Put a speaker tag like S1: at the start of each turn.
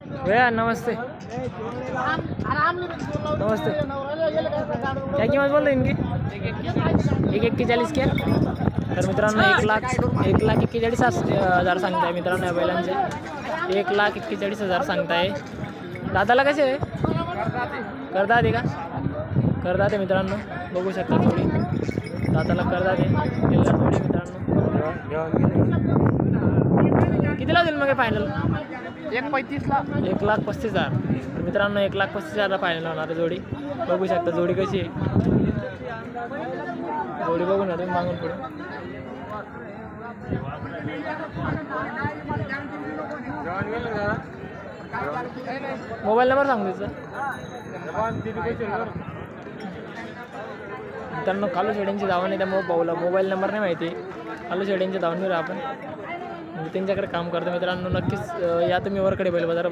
S1: भैया नमस्ते। नमस्ते। क्या कीमत बोल रहे इनकी? 1,41 क्या? तर मित्रांनो 1,41,40,000 सांगताय मित्रांनो या बैलांचे। 1,41,40,000 सांगताय। दादाला कसे आहे? करदात आहे का? करदात आहे मित्रांनो, बघू शकता थोडी दादाला करदात आहे थोडी मित्रांनो। कितीला देईल मग फायनल?
S2: 1,35,000
S1: 1,35,000 मित्रांनो, 1,35,000 फायनल होणार जोडी। बघू शकता जोडी कशी आहे, जोडी बघून तुम्ही मागून पुढे। मोबाईल नंबर सांगू तिचा मित्रांनो। कालू शेड्यांची धावण आहे त्यामुळे पाहूला मोबाईल नंबर नाही माहिती। कालू शेड्यांची धावणीवर आपण म्हणजे त्यांच्याकडे काम करतो मित्रांनो। नक्कीच या तुम्ही वरकडे बैल बाजारात।